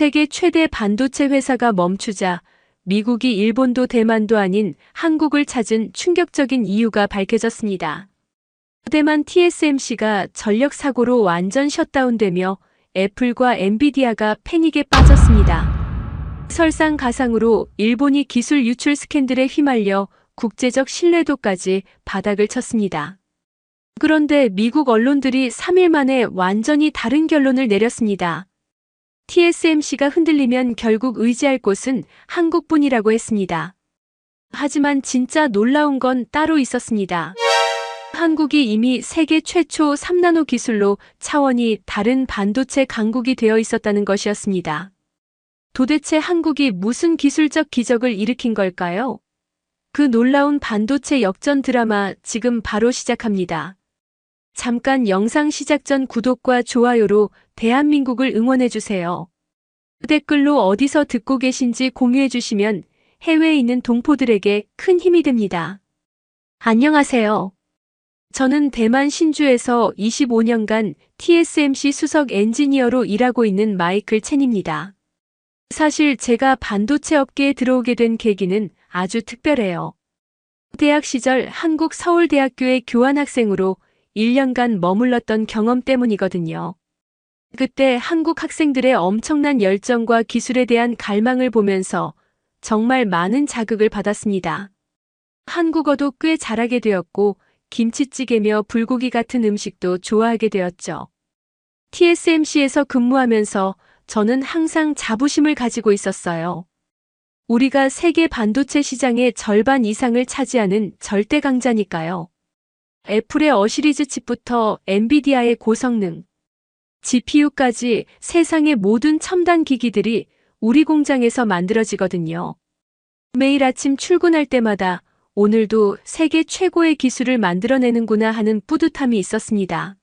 세계 최대 반도체 회사가 멈추자 미국이 일본도 대만도 아닌 한국을 찾은 충격적인 이유가 밝혀졌습니다. 대만 TSMC가 전력 사고로 완전 셧다운되며 애플과 엔비디아가 패닉에 빠졌습니다. 설상가상으로 일본이 기술 유출 스캔들에 휘말려 국제적 신뢰도까지 바닥을 쳤습니다. 그런데 미국 언론들이 3일 만에 완전히 다른 결론을 내렸습니다. TSMC가 흔들리면 결국 의지할 곳은 한국뿐이라고 했습니다. 하지만 진짜 놀라운 건 따로 있었습니다. 한국이 이미 세계 최초 3나노 기술로 차원이 다른 반도체 강국이 되어 있었다는 것이었습니다. 도대체 한국이 무슨 기술적 기적을 일으킨 걸까요? 그 놀라운 반도체 역전 드라마 지금 바로 시작합니다. 잠깐 영상 시작 전 구독과 좋아요로 대한민국을 응원해주세요. 댓글로 어디서 듣고 계신지 공유해주시면 해외에 있는 동포들에게 큰 힘이 됩니다. 안녕하세요. 저는 대만 신주에서 25년간 TSMC 수석 엔지니어로 일하고 있는 마이클 첸입니다. 사실 제가 반도체 업계에 들어오게 된 계기는 아주 특별해요. 대학 시절 한국 서울대학교의 교환학생으로 1년간 머물렀던 경험 때문이거든요. 그때 한국 학생들의 엄청난 열정과 기술에 대한 갈망을 보면서 정말 많은 자극을 받았습니다. 한국어도 꽤 잘하게 되었고 김치찌개며 불고기 같은 음식도 좋아하게 되었죠. TSMC에서 근무하면서 저는 항상 자부심을 가지고 있었어요. 우리가 세계 반도체 시장의 절반 이상을 차지하는 절대 강자니까요. 애플의 어시리즈 칩부터 엔비디아의 고성능, GPU까지 세상의 모든 첨단 기기들이 우리 공장에서 만들어지거든요. 매일 아침 출근할 때마다 오늘도 세계 최고의 기술을 만들어내는구나 하는 뿌듯함이 있었습니다.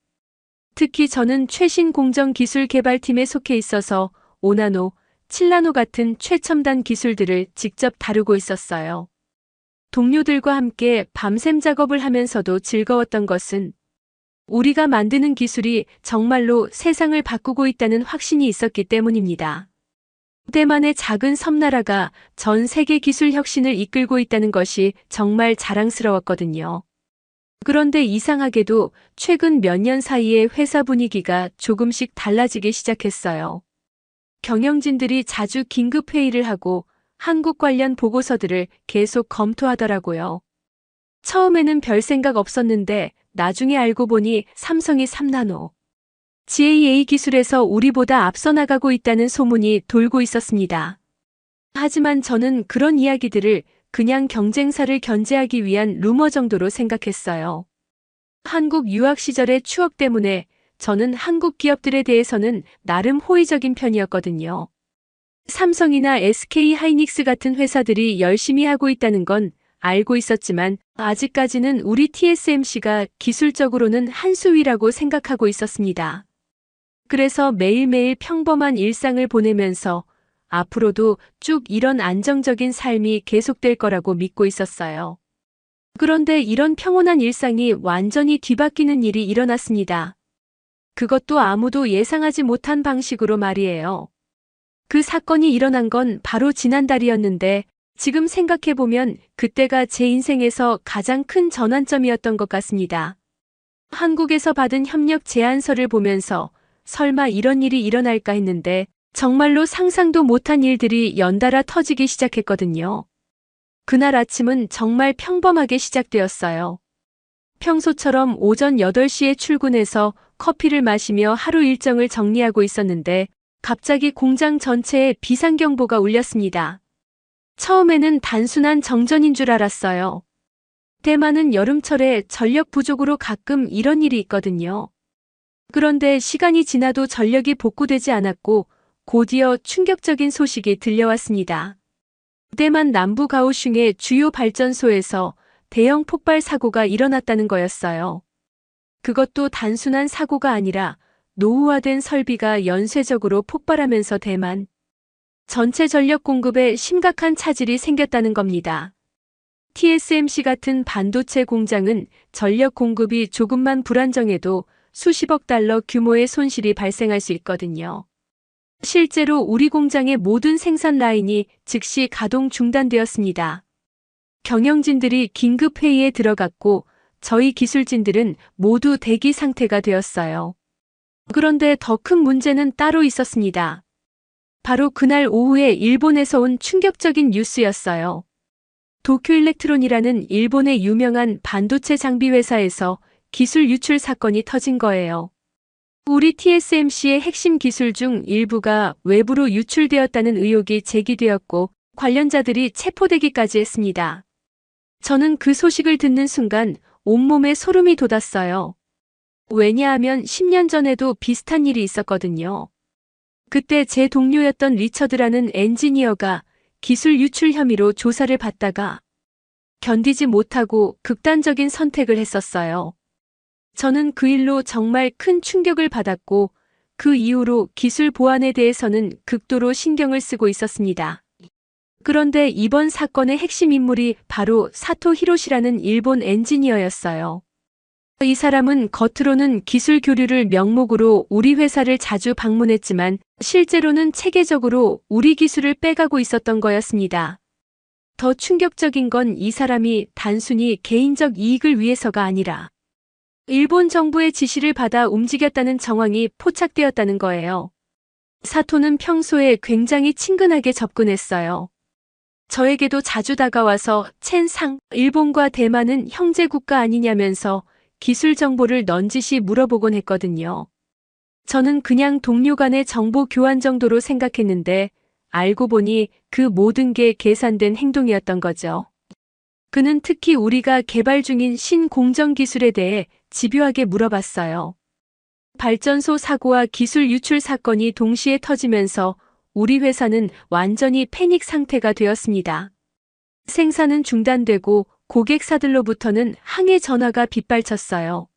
특히 저는 최신 공정 기술 개발팀에 속해 있어서 5나노, 7나노 같은 최첨단 기술들을 직접 다루고 있었어요. 동료들과 함께 밤샘 작업을 하면서도 즐거웠던 것은 우리가 만드는 기술이 정말로 세상을 바꾸고 있다는 확신이 있었기 때문입니다. 대만의 작은 섬나라가 전 세계 기술 혁신을 이끌고 있다는 것이 정말 자랑스러웠거든요. 그런데 이상하게도 최근 몇 년 사이에 회사 분위기가 조금씩 달라지기 시작했어요. 경영진들이 자주 긴급 회의를 하고 한국 관련 보고서들을 계속 검토하더라고요. 처음에는 별 생각 없었는데 나중에 알고 보니 삼성이 3나노, GAA 기술에서 우리보다 앞서 나가고 있다는 소문이 돌고 있었습니다. 하지만 저는 그런 이야기들을 그냥 경쟁사를 견제하기 위한 루머 정도로 생각했어요. 한국 유학 시절의 추억 때문에 저는 한국 기업들에 대해서는 나름 호의적인 편이었거든요. 삼성이나 SK 하이닉스 같은 회사들이 열심히 하고 있다는 건 알고 있었지만 아직까지는 우리 TSMC가 기술적으로는 한 수위라고 생각하고 있었습니다. 그래서 매일매일 평범한 일상을 보내면서 앞으로도 쭉 이런 안정적인 삶이 계속될 거라고 믿고 있었어요. 그런데 이런 평온한 일상이 완전히 뒤바뀌는 일이 일어났습니다. 그것도 아무도 예상하지 못한 방식으로 말이에요. 그 사건이 일어난 건 바로 지난달이었는데 지금 생각해보면 그때가 제 인생에서 가장 큰 전환점이었던 것 같습니다. 한국에서 받은 협력 제안서를 보면서 설마 이런 일이 일어날까 했는데 정말로 상상도 못한 일들이 연달아 터지기 시작했거든요. 그날 아침은 정말 평범하게 시작되었어요. 평소처럼 오전 8시에 출근해서 커피를 마시며 하루 일정을 정리하고 있었는데 갑자기 공장 전체에 비상경보가 울렸습니다. 처음에는 단순한 정전인 줄 알았어요. 대만은 여름철에 전력 부족으로 가끔 이런 일이 있거든요. 그런데 시간이 지나도 전력이 복구되지 않았고 곧이어 충격적인 소식이 들려왔습니다. 대만 남부 가오슝의 주요 발전소에서 대형 폭발 사고가 일어났다는 거였어요. 그것도 단순한 사고가 아니라 노후화된 설비가 연쇄적으로 폭발하면서 대만 전체 전력 공급에 심각한 차질이 생겼다는 겁니다. TSMC 같은 반도체 공장은 전력 공급이 조금만 불안정해도 수십억 달러 규모의 손실이 발생할 수 있거든요. 실제로 우리 공장의 모든 생산 라인이 즉시 가동 중단되었습니다. 경영진들이 긴급 회의에 들어갔고 저희 기술진들은 모두 대기 상태가 되었어요. 그런데 더 큰 문제는 따로 있었습니다. 바로 그날 오후에 일본에서 온 충격적인 뉴스였어요. 도쿄 일렉트론이라는 일본의 유명한 반도체 장비 회사에서 기술 유출 사건이 터진 거예요. 우리 TSMC의 핵심 기술 중 일부가 외부로 유출되었다는 의혹이 제기되었고 관련자들이 체포되기까지 했습니다. 저는 그 소식을 듣는 순간 온몸에 소름이 돋았어요. 왜냐하면 10년 전에도 비슷한 일이 있었거든요. 그때 제 동료였던 리처드라는 엔지니어가 기술 유출 혐의로 조사를 받다가 견디지 못하고 극단적인 선택을 했었어요. 저는 그 일로 정말 큰 충격을 받았고 그 이후로 기술 보안에 대해서는 극도로 신경을 쓰고 있었습니다. 그런데 이번 사건의 핵심 인물이 바로 사토 히로시라는 일본 엔지니어였어요. 이 사람은 겉으로는 기술 교류를 명목으로 우리 회사를 자주 방문했지만 실제로는 체계적으로 우리 기술을 빼가고 있었던 거였습니다. 더 충격적인 건 이 사람이 단순히 개인적 이익을 위해서가 아니라 일본 정부의 지시를 받아 움직였다는 정황이 포착되었다는 거예요. 사토는 평소에 굉장히 친근하게 접근했어요. 저에게도 자주 다가와서 첸상, 일본과 대만은 형제 국가 아니냐면서 기술 정보를 넌지시 물어보곤 했거든요. 저는 그냥 동료 간의 정보 교환 정도로 생각했는데 알고 보니 그 모든 게 계산된 행동이었던 거죠. 그는 특히 우리가 개발 중인 신공정 기술에 대해 집요하게 물어봤어요. 발전소 사고와 기술 유출 사건이 동시에 터지면서 우리 회사는 완전히 패닉 상태가 되었습니다. 생산은 중단되고 고객사들로부터는 항해 전화가 빗발쳤어요.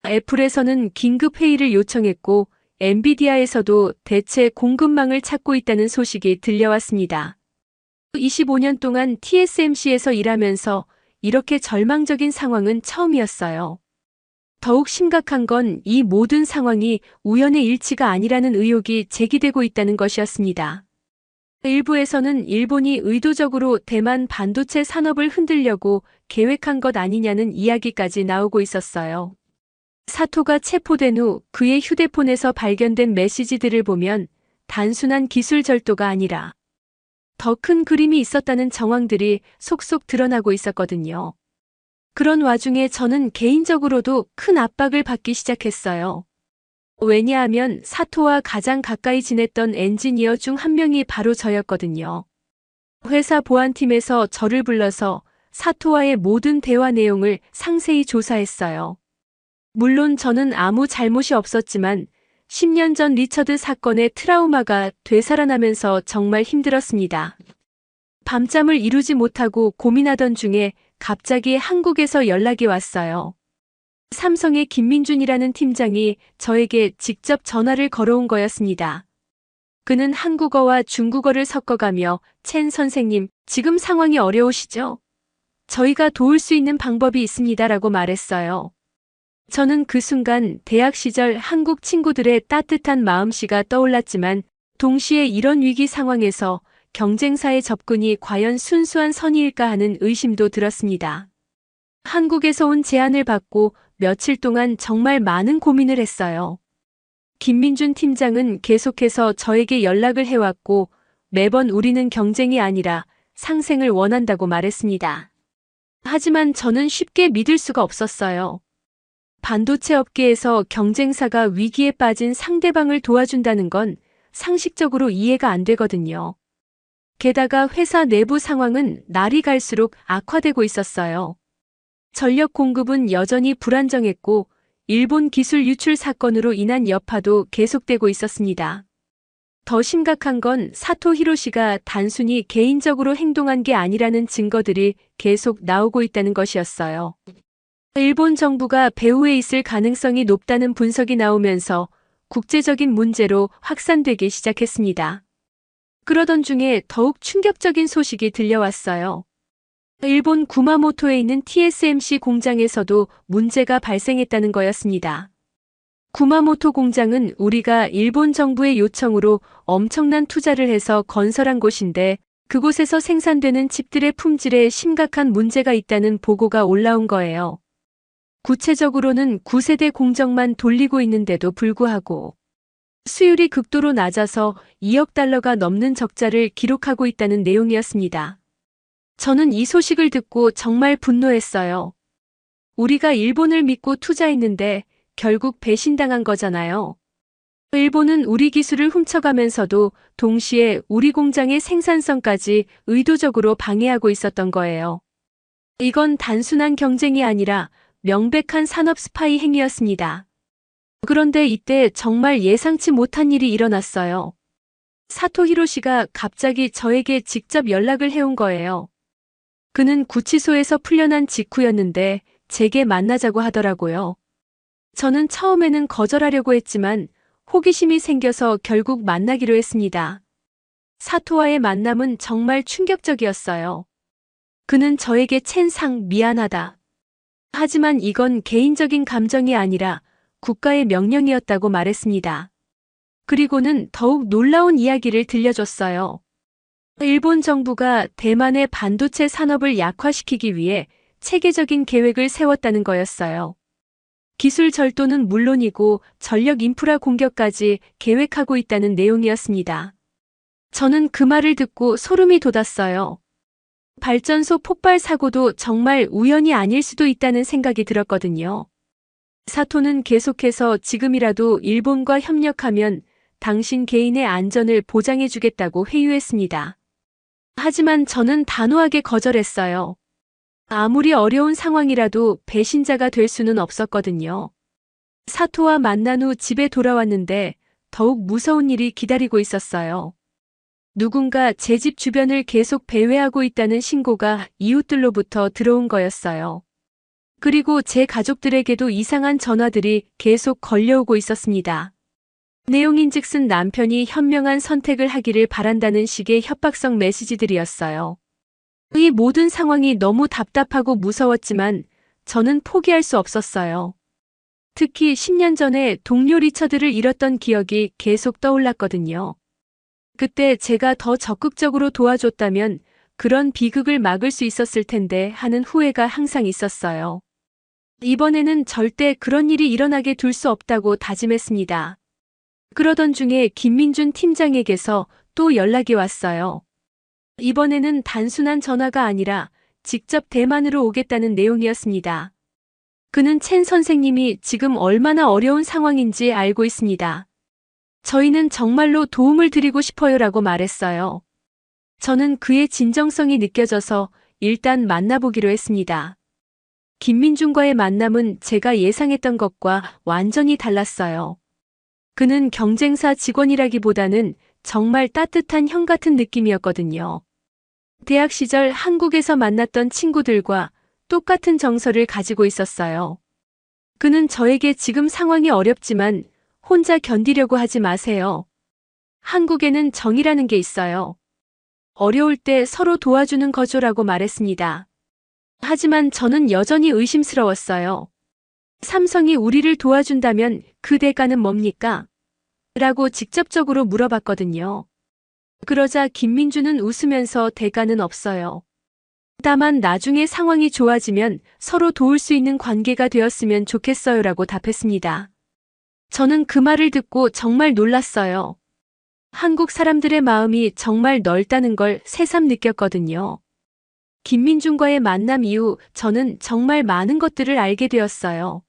애플에서는 긴급 회의를 요청했고 엔비디아에서도 대체 공급망을 찾고 있다는 소식이 들려왔습니다. 25년 동안 TSMC에서 일하면서 이렇게 절망적인 상황은 처음이었어요. 더욱 심각한 건 이 모든 상황이 우연의 일치가 아니라는 의혹이 제기되고 있다는 것이었습니다. 일부에서는 일본이 의도적으로 대만 반도체 산업을 흔들려고 계획한 것 아니냐는 이야기까지 나오고 있었어요. 사토가 체포된 후 그의 휴대폰에서 발견된 메시지들을 보면 단순한 기술 절도가 아니라 더 큰 그림이 있었다는 정황들이 속속 드러나고 있었거든요. 그런 와중에 저는 개인적으로도 큰 압박을 받기 시작했어요. 왜냐하면 사토와 가장 가까이 지냈던 엔지니어 중 한 명이 바로 저였거든요. 회사 보안팀에서 저를 불러서 사토와의 모든 대화 내용을 상세히 조사했어요. 물론 저는 아무 잘못이 없었지만 10년 전 리처드 사건의 트라우마가 되살아나면서 정말 힘들었습니다. 밤잠을 이루지 못하고 고민하던 중에 갑자기 한국에서 연락이 왔어요. 삼성의 김민준이라는 팀장이 저에게 직접 전화를 걸어온 거였습니다. 그는 한국어와 중국어를 섞어가며 첸 선생님, 지금 상황이 어려우시죠? 저희가 도울 수 있는 방법이 있습니다라고 말했어요. 저는 그 순간 대학 시절 한국 친구들의 따뜻한 마음씨가 떠올랐지만 동시에 이런 위기 상황에서 경쟁사의 접근이 과연 순수한 선의일까 하는 의심도 들었습니다. 한국에서 온 제안을 받고 며칠 동안 정말 많은 고민을 했어요. 김민준 팀장은 계속해서 저에게 연락을 해왔고 매번 우리는 경쟁이 아니라 상생을 원한다고 말했습니다. 하지만 저는 쉽게 믿을 수가 없었어요. 반도체 업계에서 경쟁사가 위기에 빠진 상대방을 도와준다는 건 상식적으로 이해가 안 되거든요. 게다가 회사 내부 상황은 날이 갈수록 악화되고 있었어요. 전력 공급은 여전히 불안정했고 일본 기술 유출 사건으로 인한 여파도 계속되고 있었습니다. 더 심각한 건 사토 히로시가 단순히 개인적으로 행동한 게 아니라는 증거들이 계속 나오고 있다는 것이었어요. 일본 정부가 배후에 있을 가능성이 높다는 분석이 나오면서 국제적인 문제로 확산되기 시작했습니다. 그러던 중에 더욱 충격적인 소식이 들려왔어요. 일본 구마모토에 있는 TSMC 공장에서도 문제가 발생했다는 거였습니다. 구마모토 공장은 우리가 일본 정부의 요청으로 엄청난 투자를 해서 건설한 곳인데 그곳에서 생산되는 칩들의 품질에 심각한 문제가 있다는 보고가 올라온 거예요. 구체적으로는 9세대 공정만 돌리고 있는데도 불구하고 수율이 극도로 낮아서 2억 달러가 넘는 적자를 기록하고 있다는 내용이었습니다. 저는 이 소식을 듣고 정말 분노했어요. 우리가 일본을 믿고 투자했는데 결국 배신당한 거잖아요. 일본은 우리 기술을 훔쳐가면서도 동시에 우리 공장의 생산성까지 의도적으로 방해하고 있었던 거예요. 이건 단순한 경쟁이 아니라 명백한 산업 스파이 행위였습니다. 그런데 이때 정말 예상치 못한 일이 일어났어요. 사토 히로시가 갑자기 저에게 직접 연락을 해온 거예요. 그는 구치소에서 풀려난 직후였는데 제게 만나자고 하더라고요. 저는 처음에는 거절하려고 했지만 호기심이 생겨서 결국 만나기로 했습니다. 사토와의 만남은 정말 충격적이었어요. 그는 저에게 첸상 미안하다. 하지만 이건 개인적인 감정이 아니라 국가의 명령이었다고 말했습니다. 그리고는 더욱 놀라운 이야기를 들려줬어요. 일본 정부가 대만의 반도체 산업을 약화시키기 위해 체계적인 계획을 세웠다는 거였어요. 기술 절도는 물론이고 전력 인프라 공격까지 계획하고 있다는 내용이었습니다. 저는 그 말을 듣고 소름이 돋았어요. 발전소 폭발 사고도 정말 우연이 아닐 수도 있다는 생각이 들었거든요. 사토는 계속해서 지금이라도 일본과 협력하면 당신 개인의 안전을 보장해주겠다고 회유했습니다. 하지만 저는 단호하게 거절했어요. 아무리 어려운 상황이라도 배신자가 될 수는 없었거든요. 사토와 만난 후 집에 돌아왔는데 더욱 무서운 일이 기다리고 있었어요. 누군가 제 집 주변을 계속 배회하고 있다는 신고가 이웃들로부터 들어온 거였어요. 그리고 제 가족들에게도 이상한 전화들이 계속 걸려오고 있었습니다. 내용인즉슨 남편이 현명한 선택을 하기를 바란다는 식의 협박성 메시지들이었어요. 이 모든 상황이 너무 답답하고 무서웠지만 저는 포기할 수 없었어요. 특히 10년 전에 동료 리처드를 잃었던 기억이 계속 떠올랐거든요. 그때 제가 더 적극적으로 도와줬다면 그런 비극을 막을 수 있었을 텐데 하는 후회가 항상 있었어요. 이번에는 절대 그런 일이 일어나게 둘 수 없다고 다짐했습니다. 그러던 중에 김민준 팀장에게서 또 연락이 왔어요. 이번에는 단순한 전화가 아니라 직접 대만으로 오겠다는 내용이었습니다. 그는 첸 선생님이 지금 얼마나 어려운 상황인지 알고 있습니다. 저희는 정말로 도움을 드리고 싶어요라고 말했어요. 저는 그의 진정성이 느껴져서 일단 만나보기로 했습니다. 김민준과의 만남은 제가 예상했던 것과 완전히 달랐어요. 그는 경쟁사 직원이라기보다는 정말 따뜻한 형 같은 느낌이었거든요. 대학 시절 한국에서 만났던 친구들과 똑같은 정서를 가지고 있었어요. 그는 저에게 지금 상황이 어렵지만 혼자 견디려고 하지 마세요. 한국에는 정이라는 게 있어요. 어려울 때 서로 도와주는 거죠라고 말했습니다. 하지만 저는 여전히 의심스러웠어요. 삼성이 우리를 도와준다면 그 대가는 뭡니까? 라고 직접적으로 물어봤거든요. 그러자 김민주는 웃으면서 대가는 없어요. 다만 나중에 상황이 좋아지면 서로 도울 수 있는 관계가 되었으면 좋겠어요라고 답했습니다. 저는 그 말을 듣고 정말 놀랐어요. 한국 사람들의 마음이 정말 넓다는 걸 새삼 느꼈거든요. 김민준과의 만남 이후 저는 정말 많은 것들을 알게 되었어요.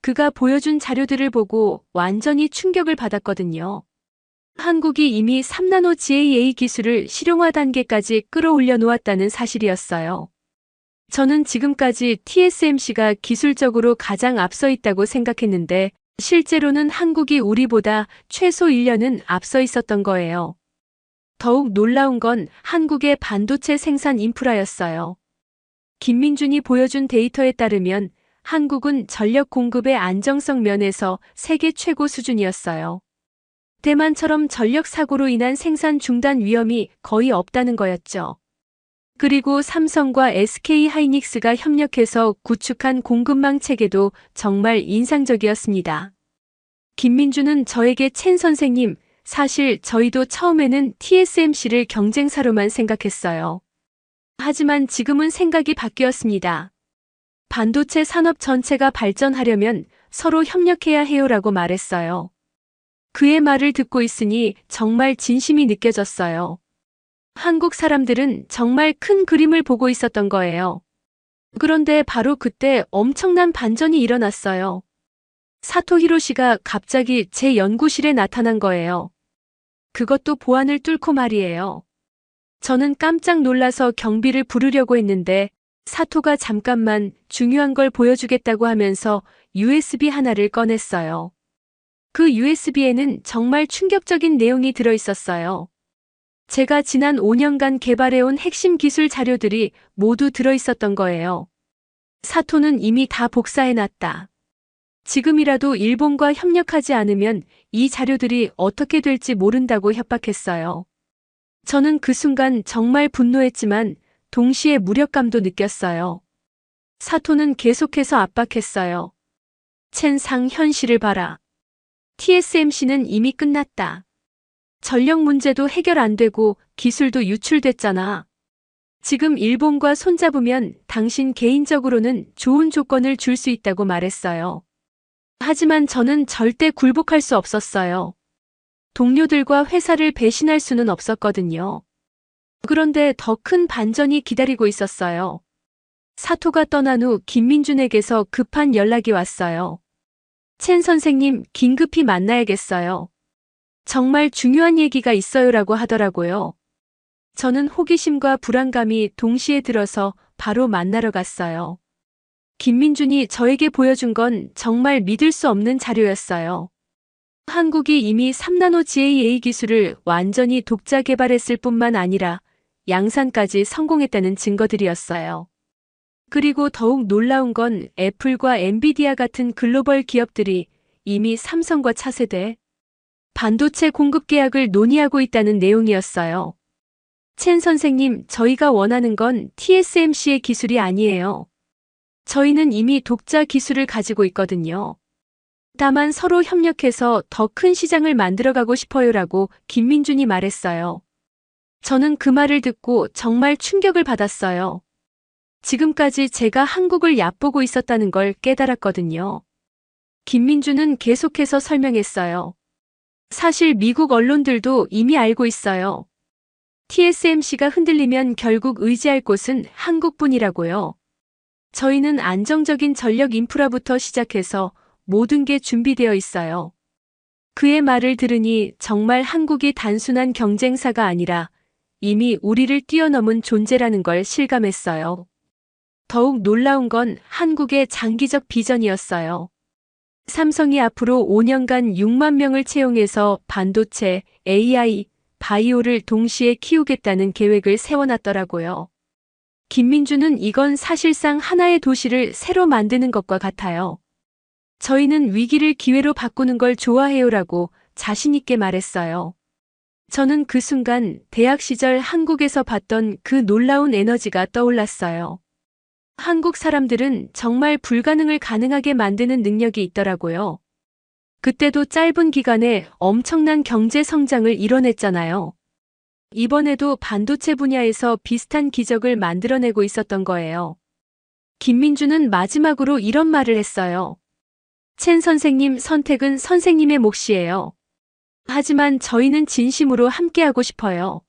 그가 보여준 자료들을 보고 완전히 충격을 받았거든요. 한국이 이미 3나노 GAA 기술을 실용화 단계까지 끌어올려 놓았다는 사실이었어요. 저는 지금까지 TSMC가 기술적으로 가장 앞서 있다고 생각했는데 실제로는 한국이 우리보다 최소 1년은 앞서 있었던 거예요. 더욱 놀라운 건 한국의 반도체 생산 인프라였어요. 김민준이 보여준 데이터에 따르면 한국은 전력 공급의 안정성 면에서 세계 최고 수준이었어요. 대만처럼 전력 사고로 인한 생산 중단 위험이 거의 없다는 거였죠. 그리고 삼성과 SK 하이닉스가 협력해서 구축한 공급망 체계도 정말 인상적이었습니다. 김민주는 저에게 첸 선생님, 사실 저희도 처음에는 TSMC를 경쟁사로만 생각했어요. 하지만 지금은 생각이 바뀌었습니다. 반도체 산업 전체가 발전하려면 서로 협력해야 해요라고 말했어요. 그의 말을 듣고 있으니 정말 진심이 느껴졌어요. 한국 사람들은 정말 큰 그림을 보고 있었던 거예요. 그런데 바로 그때 엄청난 반전이 일어났어요. 사토 히로시가 갑자기 제 연구실에 나타난 거예요. 그것도 보안을 뚫고 말이에요. 저는 깜짝 놀라서 경비를 부르려고 했는데 사토가 잠깐만 중요한 걸 보여주겠다고 하면서 USB 하나를 꺼냈어요. 그 USB에는 정말 충격적인 내용이 들어 있었어요. 제가 지난 5년간 개발해온 핵심 기술 자료들이 모두 들어 있었던 거예요. 사토는 이미 다 복사해놨다. 지금이라도 일본과 협력하지 않으면 이 자료들이 어떻게 될지 모른다고 협박했어요. 저는 그 순간 정말 분노했지만 동시에 무력감도 느꼈어요. 사토는 계속해서 압박했어요. 첸상 현실을 봐라. TSMC는 이미 끝났다. 전력 문제도 해결 안 되고 기술도 유출됐잖아. 지금 일본과 손잡으면 당신 개인적으로는 좋은 조건을 줄 수 있다고 말했어요. 하지만 저는 절대 굴복할 수 없었어요. 동료들과 회사를 배신할 수는 없었거든요. 그런데 더 큰 반전이 기다리고 있었어요. 사토가 떠난 후 김민준에게서 급한 연락이 왔어요. 첸 선생님, 긴급히 만나야겠어요. 정말 중요한 얘기가 있어요라고 하더라고요. 저는 호기심과 불안감이 동시에 들어서 바로 만나러 갔어요. 김민준이 저에게 보여준 건 정말 믿을 수 없는 자료였어요. 한국이 이미 3나노 GAA 기술을 완전히 독자 개발했을 뿐만 아니라 양산까지 성공했다는 증거들이었어요. 그리고 더욱 놀라운 건 애플과 엔비디아 같은 글로벌 기업들이 이미 삼성과 차세대 반도체 공급 계약을 논의하고 있다는 내용이었어요. 첸 선생님, 저희가 원하는 건 TSMC의 기술이 아니에요. 저희는 이미 독자 기술을 가지고 있거든요. 다만 서로 협력해서 더 큰 시장을 만들어가고 싶어요라고 김민준이 말했어요. 저는 그 말을 듣고 정말 충격을 받았어요. 지금까지 제가 한국을 얕보고 있었다는 걸 깨달았거든요. 김민준은 계속해서 설명했어요. 사실 미국 언론들도 이미 알고 있어요. TSMC가 흔들리면 결국 의지할 곳은 한국뿐이라고요. 저희는 안정적인 전력 인프라부터 시작해서 모든 게 준비되어 있어요. 그의 말을 들으니 정말 한국이 단순한 경쟁사가 아니라 이미 우리를 뛰어넘은 존재라는 걸 실감했어요. 더욱 놀라운 건 한국의 장기적 비전이었어요. 삼성이 앞으로 5년간 6만 명을 채용해서 반도체, AI, 바이오를 동시에 키우겠다는 계획을 세워놨더라고요. 김민주는 이건 사실상 하나의 도시를 새로 만드는 것과 같아요. 저희는 위기를 기회로 바꾸는 걸 좋아해요라고 자신있게 말했어요. 저는 그 순간 대학 시절 한국에서 봤던 그 놀라운 에너지가 떠올랐어요. 한국 사람들은 정말 불가능을 가능하게 만드는 능력이 있더라고요. 그때도 짧은 기간에 엄청난 경제 성장을 이뤄냈잖아요. 이번에도 반도체 분야에서 비슷한 기적을 만들어내고 있었던 거예요. 김민주는 마지막으로 이런 말을 했어요. 첸 선생님 선택은 선생님의 몫이에요. 하지만 저희는 진심으로 함께하고 싶어요.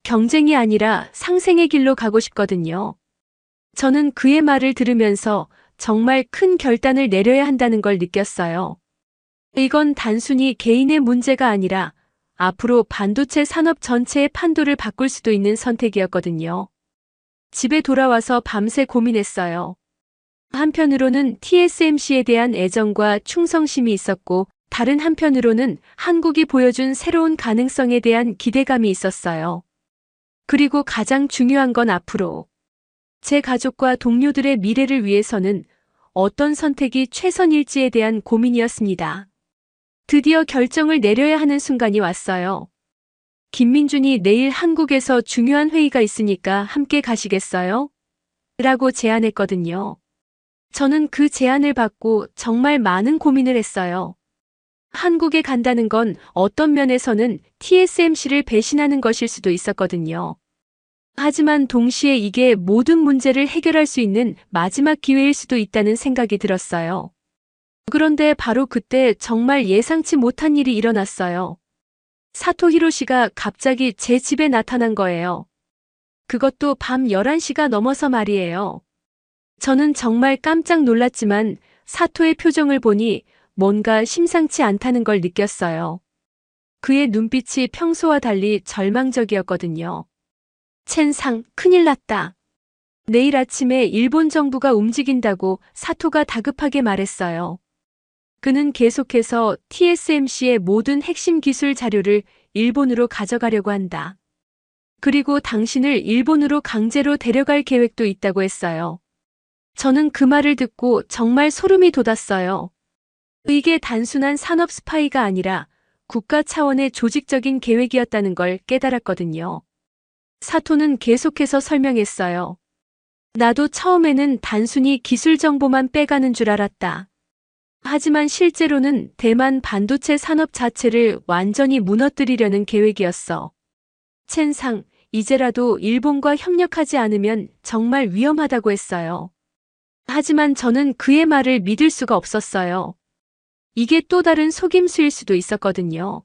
경쟁이 아니라 상생의 길로 가고 싶거든요. 저는 그의 말을 들으면서 정말 큰 결단을 내려야 한다는 걸 느꼈어요. 이건 단순히 개인의 문제가 아니라 앞으로 반도체 산업 전체의 판도를 바꿀 수도 있는 선택이었거든요. 집에 돌아와서 밤새 고민했어요. 한편으로는 TSMC에 대한 애정과 충성심이 있었고 다른 한편으로는 한국이 보여준 새로운 가능성에 대한 기대감이 있었어요. 그리고 가장 중요한 건 앞으로 제 가족과 동료들의 미래를 위해서는 어떤 선택이 최선일지에 대한 고민이었습니다. 드디어 결정을 내려야 하는 순간이 왔어요. 김민준이 내일 한국에서 중요한 회의가 있으니까 함께 가시겠어요? 라고 제안했거든요. 저는 그 제안을 받고 정말 많은 고민을 했어요. 한국에 간다는 건 어떤 면에서는 TSMC를 배신하는 것일 수도 있었거든요. 하지만 동시에 이게 모든 문제를 해결할 수 있는 마지막 기회일 수도 있다는 생각이 들었어요. 그런데 바로 그때 정말 예상치 못한 일이 일어났어요. 사토 히로시가 갑자기 제 집에 나타난 거예요. 그것도 밤 11시가 넘어서 말이에요. 저는 정말 깜짝 놀랐지만 사토의 표정을 보니 뭔가 심상치 않다는 걸 느꼈어요. 그의 눈빛이 평소와 달리 절망적이었거든요. 첸상, 큰일 났다. 내일 아침에 일본 정부가 움직인다고 사토가 다급하게 말했어요. 그는 계속해서 TSMC의 모든 핵심 기술 자료를 일본으로 가져가려고 한다. 그리고 당신을 일본으로 강제로 데려갈 계획도 있다고 했어요. 저는 그 말을 듣고 정말 소름이 돋았어요. 이게 단순한 산업 스파이가 아니라 국가 차원의 조직적인 계획이었다는 걸 깨달았거든요. 사토는 계속해서 설명했어요. 나도 처음에는 단순히 기술 정보만 빼가는 줄 알았다. 하지만 실제로는 대만 반도체 산업 자체를 완전히 무너뜨리려는 계획이었어. 첸상, 이제라도 일본과 협력하지 않으면 정말 위험하다고 했어요. 하지만 저는 그의 말을 믿을 수가 없었어요. 이게 또 다른 속임수일 수도 있었거든요.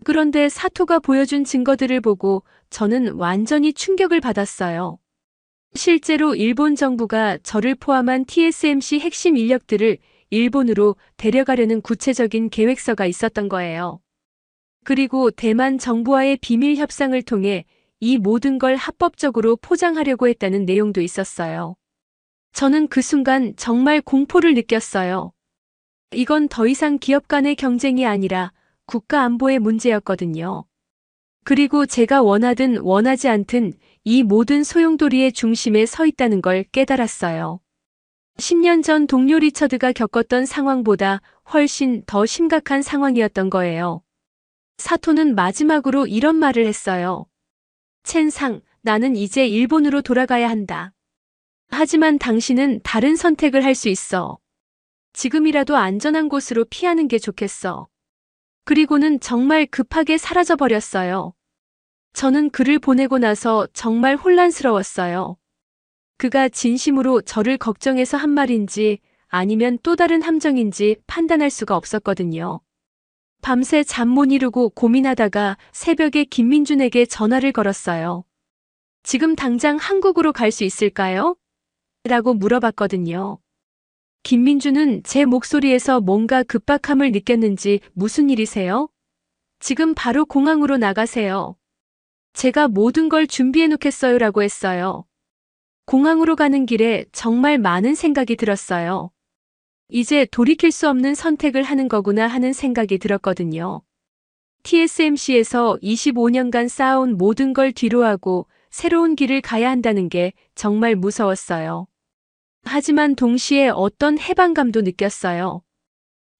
그런데 사토가 보여준 증거들을 보고 저는 완전히 충격을 받았어요. 실제로 일본 정부가 저를 포함한 TSMC 핵심 인력들을 일본으로 데려가려는 구체적인 계획서가 있었던 거예요. 그리고 대만 정부와의 비밀 협상을 통해 이 모든 걸 합법적으로 포장하려고 했다는 내용도 있었어요. 저는 그 순간 정말 공포를 느꼈어요. 이건 더 이상 기업 간의 경쟁이 아니라 국가 안보의 문제였거든요. 그리고 제가 원하든 원하지 않든 이 모든 소용돌이의 중심에 서 있다는 걸 깨달았어요. 10년 전 동료 리처드가 겪었던 상황보다 훨씬 더 심각한 상황이었던 거예요. 사토는 마지막으로 이런 말을 했어요. 첸상, 나는 이제 일본으로 돌아가야 한다. 하지만 당신은 다른 선택을 할 수 있어. 지금이라도 안전한 곳으로 피하는 게 좋겠어. 그리고는 정말 급하게 사라져버렸어요. 저는 그를 보내고 나서 정말 혼란스러웠어요. 그가 진심으로 저를 걱정해서 한 말인지 아니면 또 다른 함정인지 판단할 수가 없었거든요. 밤새 잠 못 이루고 고민하다가 새벽에 김민준에게 전화를 걸었어요. 지금 당장 한국으로 갈 수 있을까요? 라고 물어봤거든요. 김민준은 제 목소리에서 뭔가 급박함을 느꼈는지 무슨 일이세요? 지금 바로 공항으로 나가세요. 제가 모든 걸 준비해 놓겠어요 라고 했어요. 공항으로 가는 길에 정말 많은 생각이 들었어요. 이제 돌이킬 수 없는 선택을 하는 거구나 하는 생각이 들었거든요. TSMC에서 25년간 쌓아온 모든 걸 뒤로하고 새로운 길을 가야 한다는 게 정말 무서웠어요. 하지만 동시에 어떤 해방감도 느꼈어요.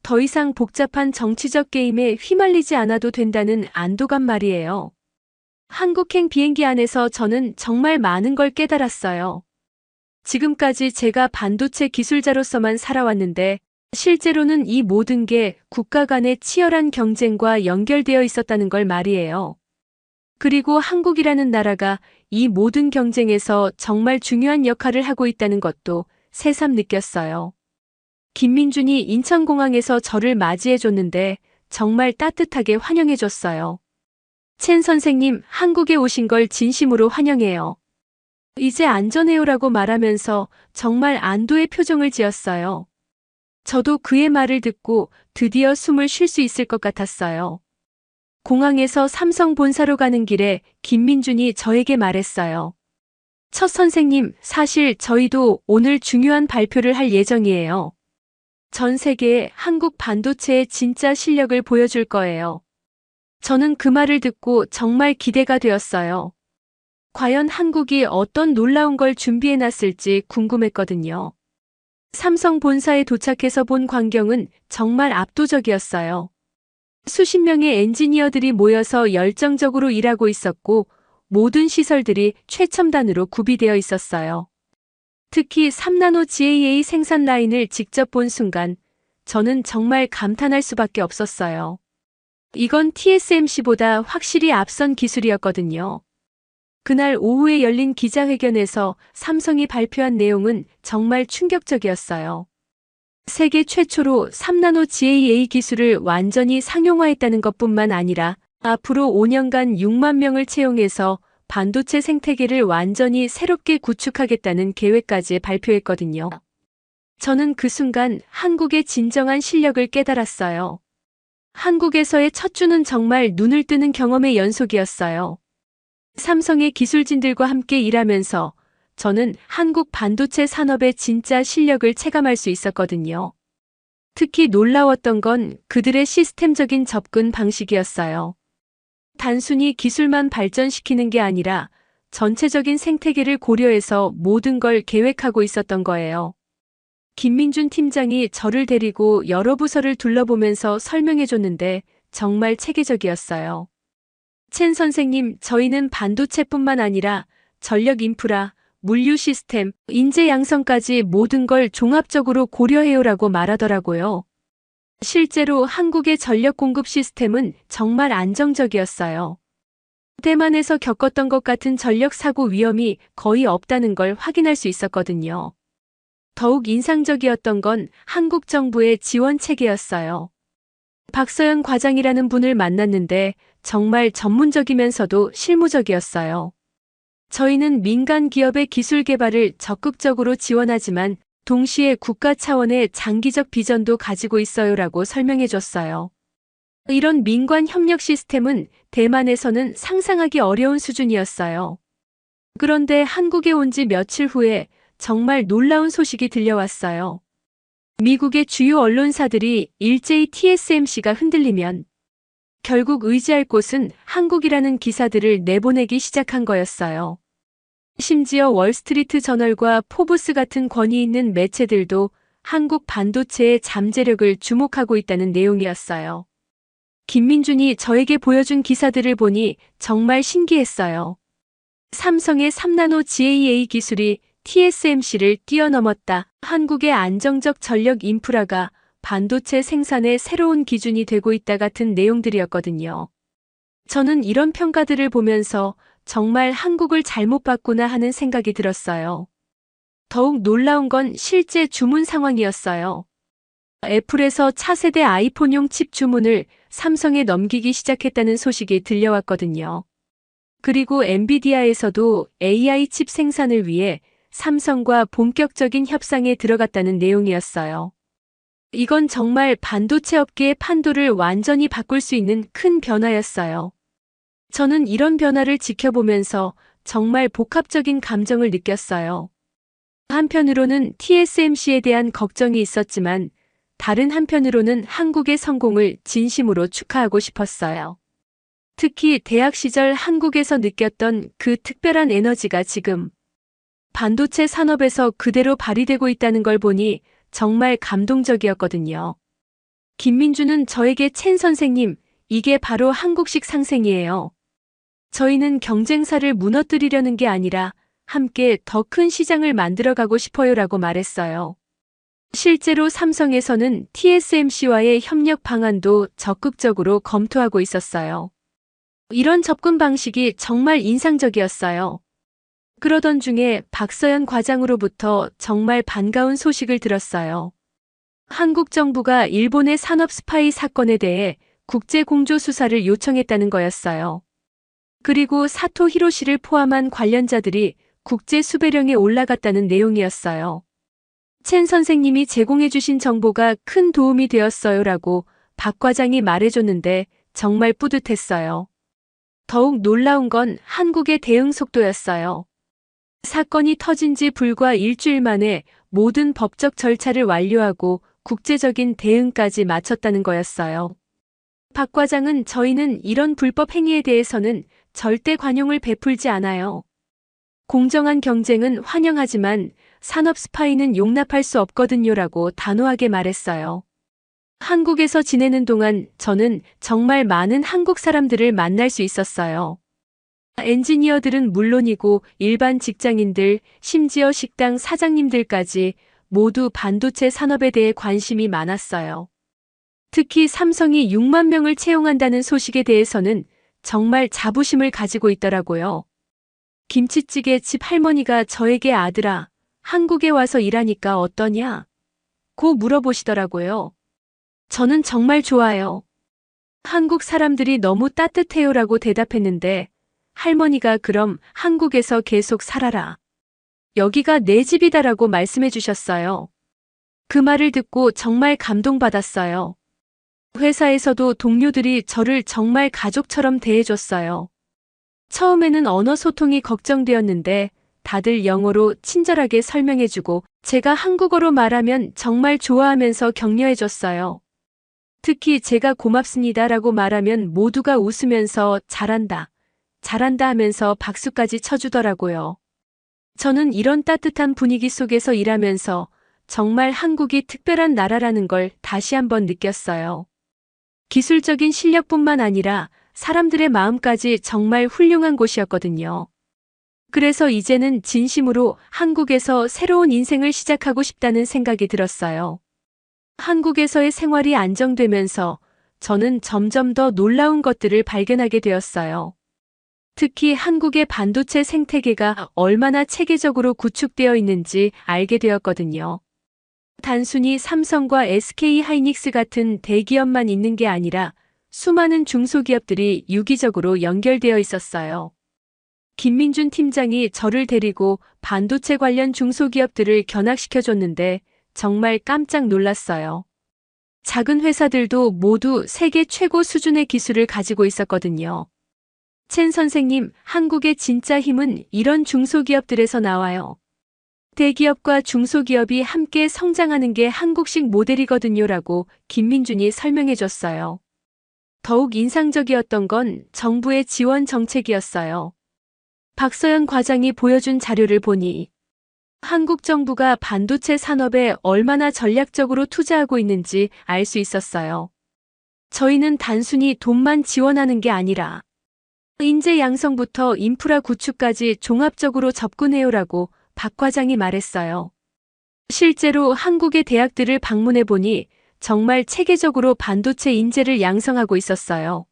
더 이상 복잡한 정치적 게임에 휘말리지 않아도 된다는 안도감 말이에요. 한국행 비행기 안에서 저는 정말 많은 걸 깨달았어요. 지금까지 제가 반도체 기술자로서만 살아왔는데 실제로는 이 모든 게 국가 간의 치열한 경쟁과 연결되어 있었다는 걸 말이에요. 그리고 한국이라는 나라가 이 모든 경쟁에서 정말 중요한 역할을 하고 있다는 것도 새삼 느꼈어요. 김민준이 인천공항에서 저를 맞이해줬는데 정말 따뜻하게 환영해줬어요. 첸 선생님, 한국에 오신 걸 진심으로 환영해요. 이제 안전해요라고 말하면서 정말 안도의 표정을 지었어요. 저도 그의 말을 듣고 드디어 숨을 쉴 수 있을 것 같았어요. 공항에서 삼성 본사로 가는 길에 김민준이 저에게 말했어요. 첫 선생님, 사실 저희도 오늘 중요한 발표를 할 예정이에요. 전 세계에 한국 반도체의 진짜 실력을 보여줄 거예요. 저는 그 말을 듣고 정말 기대가 되었어요. 과연 한국이 어떤 놀라운 걸 준비해놨을지 궁금했거든요. 삼성 본사에 도착해서 본 광경은 정말 압도적이었어요. 수십 명의 엔지니어들이 모여서 열정적으로 일하고 있었고 모든 시설들이 최첨단으로 구비되어 있었어요. 특히 3나노 GAA 생산 라인을 직접 본 순간 저는 정말 감탄할 수밖에 없었어요. 이건 TSMC보다 확실히 앞선 기술이었거든요. 그날 오후에 열린 기자회견에서 삼성이 발표한 내용은 정말 충격적이었어요. 세계 최초로 3나노 GAA 기술을 완전히 상용화했다는 것뿐만 아니라 앞으로 5년간 6만 명을 채용해서 반도체 생태계를 완전히 새롭게 구축하겠다는 계획까지 발표했거든요. 저는 그 순간 한국의 진정한 실력을 깨달았어요. 한국에서의 첫 주는 정말 눈을 뜨는 경험의 연속이었어요. 삼성의 기술진들과 함께 일하면서 저는 한국 반도체 산업의 진짜 실력을 체감할 수 있었거든요. 특히 놀라웠던 건 그들의 시스템적인 접근 방식이었어요. 단순히 기술만 발전시키는 게 아니라 전체적인 생태계를 고려해서 모든 걸 계획하고 있었던 거예요. 김민준 팀장이 저를 데리고 여러 부서를 둘러보면서 설명해줬는데 정말 체계적이었어요. 첸 선생님, 저희는 반도체뿐만 아니라 전력 인프라, 물류 시스템, 인재 양성까지 모든 걸 종합적으로 고려해요라고 말하더라고요. 실제로 한국의 전력 공급 시스템은 정말 안정적이었어요. 대만에서 겪었던 것 같은 전력 사고 위험이 거의 없다는 걸 확인할 수 있었거든요. 더욱 인상적이었던 건 한국 정부의 지원 체계였어요. 박서연 과장이라는 분을 만났는데 정말 전문적이면서도 실무적이었어요. 저희는 민간 기업의 기술 개발을 적극적으로 지원하지만 동시에 국가 차원의 장기적 비전도 가지고 있어요라고 설명해 줬어요. 이런 민관 협력 시스템은 대만에서는 상상하기 어려운 수준이었어요. 그런데 한국에 온 지 며칠 후에 정말 놀라운 소식이 들려왔어요. 미국의 주요 언론사들이 일제히 TSMC가 흔들리면 결국 의지할 곳은 한국이라는 기사들을 내보내기 시작한 거였어요. 심지어 월스트리트 저널과 포브스 같은 권위 있는 매체들도 한국 반도체의 잠재력을 주목하고 있다는 내용이었어요. 김민준이 저에게 보여준 기사들을 보니 정말 신기했어요. 삼성의 3나노 GAA 기술이 TSMC를 뛰어넘었다. 한국의 안정적 전력 인프라가 반도체 생산의 새로운 기준이 되고 있다 같은 내용들이었거든요. 저는 이런 평가들을 보면서 정말 한국을 잘못 봤구나 하는 생각이 들었어요. 더욱 놀라운 건 실제 주문 상황이었어요. 애플에서 차세대 아이폰용 칩 주문을 삼성에 넘기기 시작했다는 소식이 들려왔거든요. 그리고 엔비디아에서도 AI 칩 생산을 위해 삼성과 본격적인 협상에 들어갔다는 내용이었어요. 이건 정말 반도체 업계의 판도를 완전히 바꿀 수 있는 큰 변화였어요. 저는 이런 변화를 지켜보면서 정말 복합적인 감정을 느꼈어요. 한편으로는 TSMC에 대한 걱정이 있었지만 다른 한편으로는 한국의 성공을 진심으로 축하하고 싶었어요. 특히 대학 시절 한국에서 느꼈던 그 특별한 에너지가 지금 반도체 산업에서 그대로 발휘되고 있다는 걸 보니 정말 감동적이었거든요. 김민주는 저에게 첸 선생님, 이게 바로 한국식 상생이에요. 저희는 경쟁사를 무너뜨리려는 게 아니라 함께 더 큰 시장을 만들어가고 싶어요라고 말했어요. 실제로 삼성에서는 TSMC와의 협력 방안도 적극적으로 검토하고 있었어요. 이런 접근 방식이 정말 인상적이었어요. 그러던 중에 박서연 과장으로부터 정말 반가운 소식을 들었어요. 한국 정부가 일본의 산업 스파이 사건에 대해 국제 공조 수사를 요청했다는 거였어요. 그리고 사토 히로시를 포함한 관련자들이 국제 수배령에 올라갔다는 내용이었어요. 첸 선생님이 제공해주신 정보가 큰 도움이 되었어요라고 박 과장이 말해줬는데 정말 뿌듯했어요. 더욱 놀라운 건 한국의 대응 속도였어요. 사건이 터진 지 불과 일주일 만에 모든 법적 절차를 완료하고 국제적인 대응까지 마쳤다는 거였어요. 박 과장은 저희는 이런 불법 행위에 대해서는 절대 관용을 베풀지 않아요. 공정한 경쟁은 환영하지만 산업 스파이는 용납할 수 없거든요라고 단호하게 말했어요. 한국에서 지내는 동안 저는 정말 많은 한국 사람들을 만날 수 있었어요. 엔지니어들은 물론이고 일반 직장인들, 심지어 식당 사장님들까지 모두 반도체 산업에 대해 관심이 많았어요. 특히 삼성이 6만 명을 채용한다는 소식에 대해서는 정말 자부심을 가지고 있더라고요. 김치찌개 집 할머니가 저에게 아들아, 한국에 와서 일하니까 어떠냐? 고 물어보시더라고요. 저는 정말 좋아요. 한국 사람들이 너무 따뜻해요라고 대답했는데 할머니가 그럼 한국에서 계속 살아라. 여기가 내 집이다라고 말씀해 주셨어요. 그 말을 듣고 정말 감동받았어요. 회사에서도 동료들이 저를 정말 가족처럼 대해줬어요. 처음에는 언어 소통이 걱정되었는데 다들 영어로 친절하게 설명해주고 제가 한국어로 말하면 정말 좋아하면서 격려해줬어요. 특히 제가 고맙습니다라고 말하면 모두가 웃으면서 잘한다, 잘한다 하면서 박수까지 쳐주더라고요. 저는 이런 따뜻한 분위기 속에서 일하면서 정말 한국이 특별한 나라라는 걸 다시 한번 느꼈어요. 기술적인 실력뿐만 아니라 사람들의 마음까지 정말 훌륭한 곳이었거든요. 그래서 이제는 진심으로 한국에서 새로운 인생을 시작하고 싶다는 생각이 들었어요. 한국에서의 생활이 안정되면서 저는 점점 더 놀라운 것들을 발견하게 되었어요. 특히 한국의 반도체 생태계가 얼마나 체계적으로 구축되어 있는지 알게 되었거든요. 단순히 삼성과 SK 하이닉스 같은 대기업만 있는 게 아니라 수많은 중소기업들이 유기적으로 연결되어 있었어요. 김민준 팀장이 저를 데리고 반도체 관련 중소기업들을 견학시켜줬는데 정말 깜짝 놀랐어요. 작은 회사들도 모두 세계 최고 수준의 기술을 가지고 있었거든요. 첸 선생님, 한국의 진짜 힘은 이런 중소기업들에서 나와요. 대기업과 중소기업이 함께 성장하는 게 한국식 모델이거든요라고 김민준이 설명해줬어요. 더욱 인상적이었던 건 정부의 지원 정책이었어요. 박서연 과장이 보여준 자료를 보니 한국 정부가 반도체 산업에 얼마나 전략적으로 투자하고 있는지 알 수 있었어요. 저희는 단순히 돈만 지원하는 게 아니라 인재 양성부터 인프라 구축까지 종합적으로 접근해요라고 박 과장이 말했어요. 실제로 한국의 대학들을 방문해 보니 정말 체계적으로 반도체 인재를 양성하고 있었어요.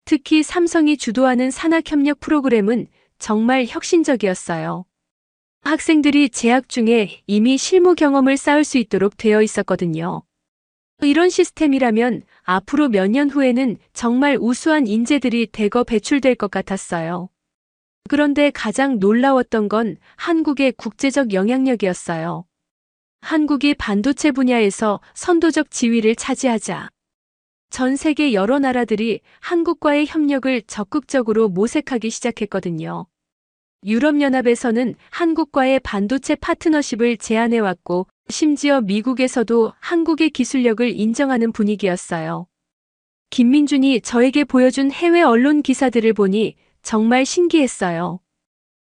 특히 삼성이 주도하는 산학협력 프로그램은 정말 혁신적이었어요. 학생들이 재학 중에 이미 실무 경험을 쌓을 수 있도록 되어 있었거든요. 이런 시스템이라면 앞으로 몇 년 후에는 정말 우수한 인재들이 대거 배출될 것 같았어요. 그런데 가장 놀라웠던 건 한국의 국제적 영향력이었어요. 한국이 반도체 분야에서 선도적 지위를 차지하자 전 세계 여러 나라들이 한국과의 협력을 적극적으로 모색하기 시작했거든요. 유럽연합에서는 한국과의 반도체 파트너십을 제안해왔고 심지어 미국에서도 한국의 기술력을 인정하는 분위기였어요. 김민준이 저에게 보여준 해외 언론 기사들을 보니 정말 신기했어요.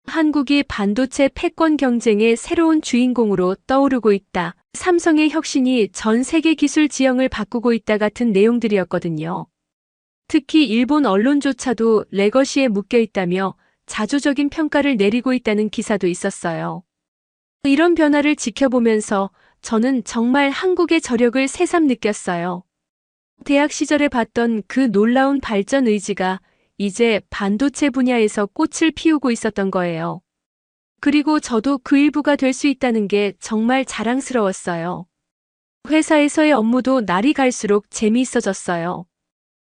한국이 반도체 패권 경쟁의 새로운 주인공으로 떠오르고 있다. 삼성의 혁신이 전 세계 기술 지형을 바꾸고 있다 같은 내용들이었거든요. 특히 일본 언론조차도 레거시에 묶여 있다며 자조적인 평가를 내리고 있다는 기사도 있었어요. 이런 변화를 지켜보면서 저는 정말 한국의 저력을 새삼 느꼈어요. 대학 시절에 봤던 그 놀라운 발전 의지가 이제 반도체 분야에서 꽃을 피우고 있었던 거예요. 그리고 저도 그 일부가 될 수 있다는 게 정말 자랑스러웠어요. 회사에서의 업무도 날이 갈수록 재미있어졌어요.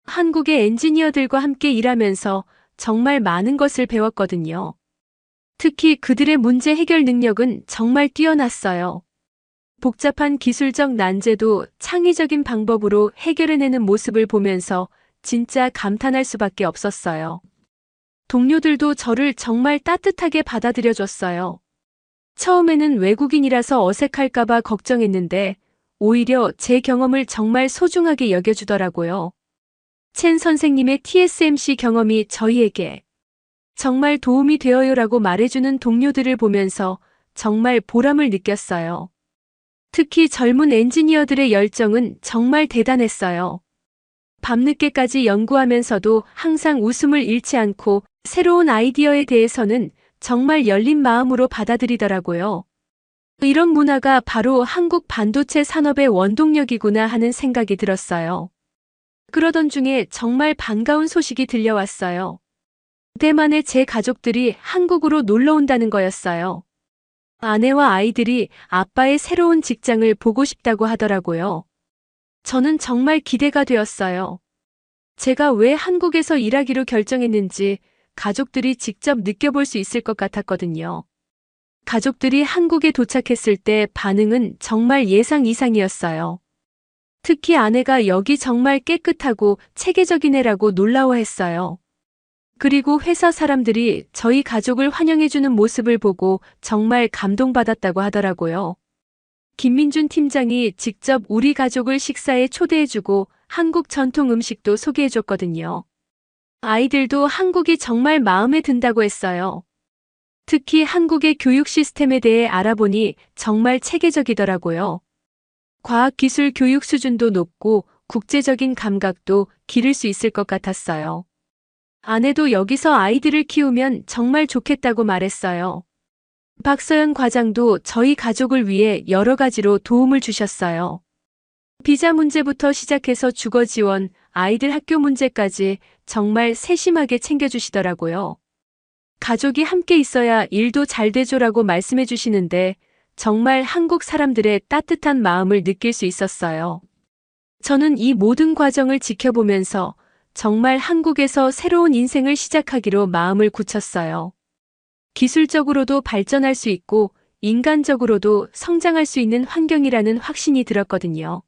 한국의 엔지니어들과 함께 일하면서 정말 많은 것을 배웠거든요. 특히 그들의 문제 해결 능력은 정말 뛰어났어요. 복잡한 기술적 난제도 창의적인 방법으로 해결해내는 모습을 보면서 진짜 감탄할 수밖에 없었어요. 동료들도 저를 정말 따뜻하게 받아들여줬어요. 처음에는 외국인이라서 어색할까봐 걱정했는데 오히려 제 경험을 정말 소중하게 여겨주더라고요. 첸 선생님의 TSMC 경험이 저희에게 정말 도움이 되어요라고 말해주는 동료들을 보면서 정말 보람을 느꼈어요. 특히 젊은 엔지니어들의 열정은 정말 대단했어요. 밤늦게까지 연구하면서도 항상 웃음을 잃지 않고 새로운 아이디어에 대해서는 정말 열린 마음으로 받아들이더라고요. 이런 문화가 바로 한국 반도체 산업의 원동력이구나 하는 생각이 들었어요. 그러던 중에 정말 반가운 소식이 들려왔어요. 대만의 제 가족들이 한국으로 놀러 온다는 거였어요. 아내와 아이들이 아빠의 새로운 직장을 보고 싶다고 하더라고요. 저는 정말 기대가 되었어요. 제가 왜 한국에서 일하기로 결정했는지 가족들이 직접 느껴볼 수 있을 것 같았거든요. 가족들이 한국에 도착했을 때 반응은 정말 예상 이상이었어요. 특히 아내가 여기 정말 깨끗하고 체계적인 애라고 놀라워했어요. 그리고 회사 사람들이 저희 가족을 환영해주는 모습을 보고 정말 감동받았다고 하더라고요. 김민준 팀장이 직접 우리 가족을 식사에 초대해주고 한국 전통 음식도 소개해줬거든요. 아이들도 한국이 정말 마음에 든다고 했어요. 특히 한국의 교육 시스템에 대해 알아보니 정말 체계적이더라고요. 과학기술 교육 수준도 높고 국제적인 감각도 기를 수 있을 것 같았어요. 아내도 여기서 아이들을 키우면 정말 좋겠다고 말했어요. 박서연 과장도 저희 가족을 위해 여러 가지로 도움을 주셨어요. 비자 문제부터 시작해서 주거 지원, 아이들 학교 문제까지 정말 세심하게 챙겨주시더라고요. 가족이 함께 있어야 일도 잘 되죠라고 말씀해 주시는데 정말 한국 사람들의 따뜻한 마음을 느낄 수 있었어요. 저는 이 모든 과정을 지켜보면서 정말 한국에서 새로운 인생을 시작하기로 마음을 굳혔어요. 기술적으로도 발전할 수 있고 인간적으로도 성장할 수 있는 환경이라는 확신이 들었거든요.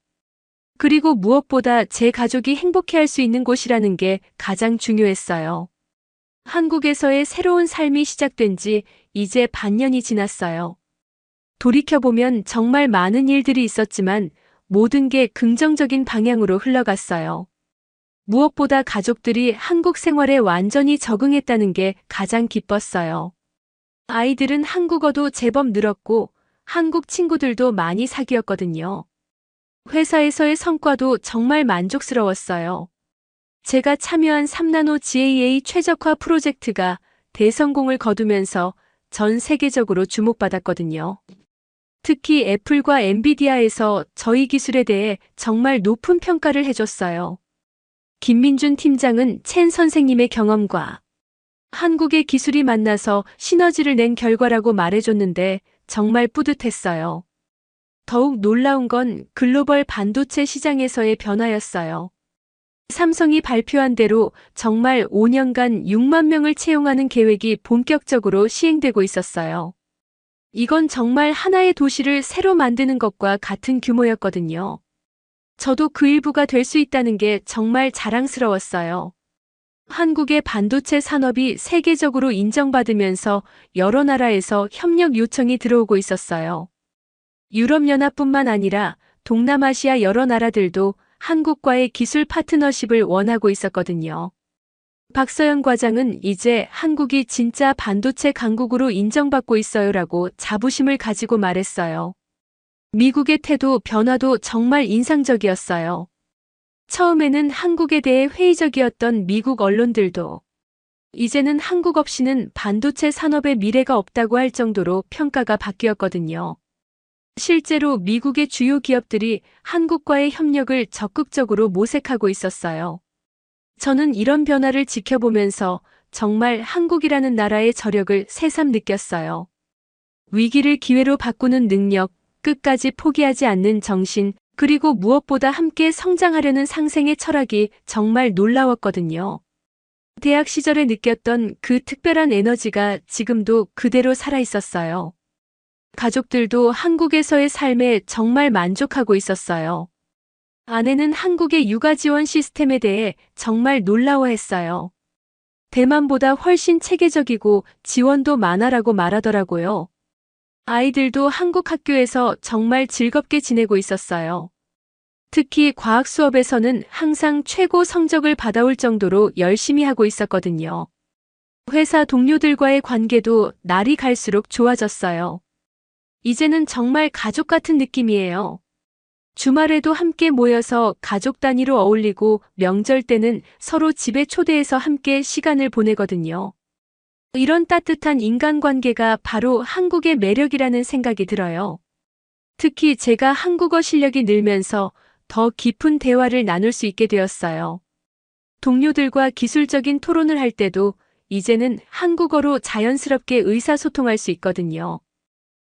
그리고 무엇보다 제 가족이 행복해할 수 있는 곳이라는 게 가장 중요했어요. 한국에서의 새로운 삶이 시작된 지 이제 반년이 지났어요. 돌이켜보면 정말 많은 일들이 있었지만 모든 게 긍정적인 방향으로 흘러갔어요. 무엇보다 가족들이 한국 생활에 완전히 적응했다는 게 가장 기뻤어요. 아이들은 한국어도 제법 늘었고 한국 친구들도 많이 사귀었거든요. 회사에서의 성과도 정말 만족스러웠어요. 제가 참여한 3나노 GAA 최적화 프로젝트가 대성공을 거두면서 전 세계적으로 주목받았거든요. 특히 애플과 엔비디아에서 저희 기술에 대해 정말 높은 평가를 해줬어요. 김민준 팀장은 첸 선생님의 경험과 한국의 기술이 만나서 시너지를 낸 결과라고 말해줬는데 정말 뿌듯했어요. 더욱 놀라운 건 글로벌 반도체 시장에서의 변화였어요. 삼성이 발표한 대로 정말 5년간 6만 명을 채용하는 계획이 본격적으로 시행되고 있었어요. 이건 정말 하나의 도시를 새로 만드는 것과 같은 규모였거든요. 저도 그 일부가 될 수 있다는 게 정말 자랑스러웠어요. 한국의 반도체 산업이 세계적으로 인정받으면서 여러 나라에서 협력 요청이 들어오고 있었어요. 유럽연합뿐만 아니라 동남아시아 여러 나라들도 한국과의 기술 파트너십을 원하고 있었거든요. 박서연 과장은 이제 한국이 진짜 반도체 강국으로 인정받고 있어요라고 자부심을 가지고 말했어요. 미국의 태도 변화도 정말 인상적이었어요. 처음에는 한국에 대해 회의적이었던 미국 언론들도 이제는 한국 없이는 반도체 산업의 미래가 없다고 할 정도로 평가가 바뀌었거든요. 실제로 미국의 주요 기업들이 한국과의 협력을 적극적으로 모색하고 있었어요. 저는 이런 변화를 지켜보면서 정말 한국이라는 나라의 저력을 새삼 느꼈어요. 위기를 기회로 바꾸는 능력, 끝까지 포기하지 않는 정신, 그리고 무엇보다 함께 성장하려는 상생의 철학이 정말 놀라웠거든요. 대학 시절에 느꼈던 그 특별한 에너지가 지금도 그대로 살아있었어요. 가족들도 한국에서의 삶에 정말 만족하고 있었어요. 아내는 한국의 육아 지원 시스템에 대해 정말 놀라워했어요. 대만보다 훨씬 체계적이고 지원도 많아라고 말하더라고요. 아이들도 한국 학교에서 정말 즐겁게 지내고 있었어요. 특히 과학 수업에서는 항상 최고 성적을 받아올 정도로 열심히 하고 있었거든요. 회사 동료들과의 관계도 날이 갈수록 좋아졌어요. 이제는 정말 가족 같은 느낌이에요. 주말에도 함께 모여서 가족 단위로 어울리고 명절 때는 서로 집에 초대해서 함께 시간을 보내거든요. 이런 따뜻한 인간관계가 바로 한국의 매력이라는 생각이 들어요. 특히 제가 한국어 실력이 늘면서 더 깊은 대화를 나눌 수 있게 되었어요. 동료들과 기술적인 토론을 할 때도 이제는 한국어로 자연스럽게 의사소통할 수 있거든요.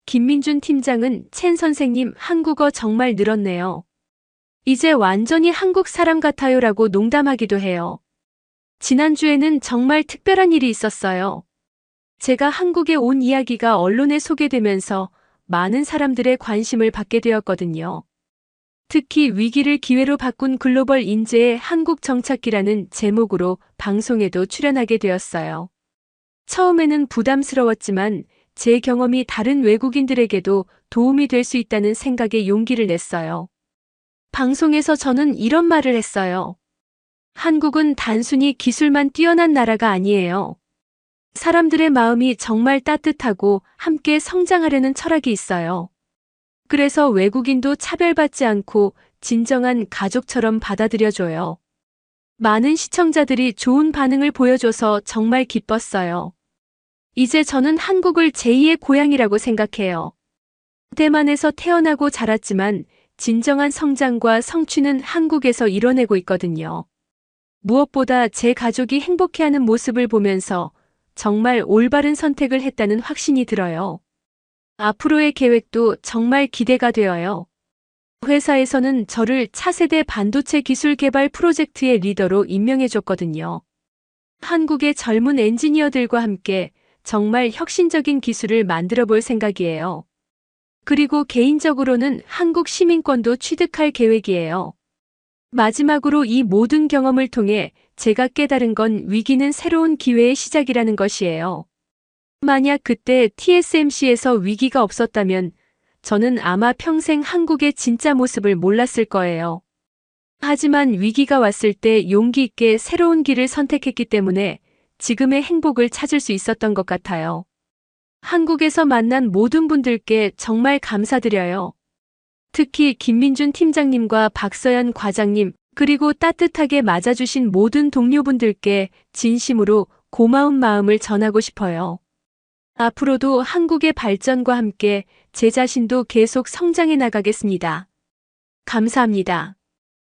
김민준 팀장은 첸 선생님 한국어 정말 늘었네요. 이제 완전히 한국 사람 같아요라고 농담하기도 해요. 지난주에는 정말 특별한 일이 있었어요. 제가 한국에 온 이야기가 언론에 소개되면서 많은 사람들의 관심을 받게 되었거든요. 특히 위기를 기회로 바꾼 글로벌 인재의 한국 정착기라는 제목으로 방송에도 출연하게 되었어요. 처음에는 부담스러웠지만 제 경험이 다른 외국인들에게도 도움이 될 수 있다는 생각에 용기를 냈어요. 방송에서 저는 이런 말을 했어요. 한국은 단순히 기술만 뛰어난 나라가 아니에요. 사람들의 마음이 정말 따뜻하고 함께 성장하려는 철학이 있어요. 그래서 외국인도 차별받지 않고 진정한 가족처럼 받아들여줘요. 많은 시청자들이 좋은 반응을 보여줘서 정말 기뻤어요. 이제 저는 한국을 제2의 고향이라고 생각해요. 대만에서 태어나고 자랐지만 진정한 성장과 성취는 한국에서 이뤄내고 있거든요. 무엇보다 제 가족이 행복해하는 모습을 보면서 정말 올바른 선택을 했다는 확신이 들어요. 앞으로의 계획도 정말 기대가 되어요. 회사에서는 저를 차세대 반도체 기술 개발 프로젝트의 리더로 임명해줬거든요. 한국의 젊은 엔지니어들과 함께 정말 혁신적인 기술을 만들어 볼 생각이에요. 그리고 개인적으로는 한국 시민권도 취득할 계획이에요. 마지막으로 이 모든 경험을 통해 제가 깨달은 건 위기는 새로운 기회의 시작이라는 것이에요. 만약 그때 TSMC에서 위기가 없었다면 저는 아마 평생 한국의 진짜 모습을 몰랐을 거예요. 하지만 위기가 왔을 때 용기 있게 새로운 길을 선택했기 때문에 지금의 행복을 찾을 수 있었던 것 같아요. 한국에서 만난 모든 분들께 정말 감사드려요. 특히 김민준 팀장님과 박서연 과장님, 그리고 따뜻하게 맞아주신 모든 동료분들께 진심으로 고마운 마음을 전하고 싶어요. 앞으로도 한국의 발전과 함께 제 자신도 계속 성장해 나가겠습니다. 감사합니다.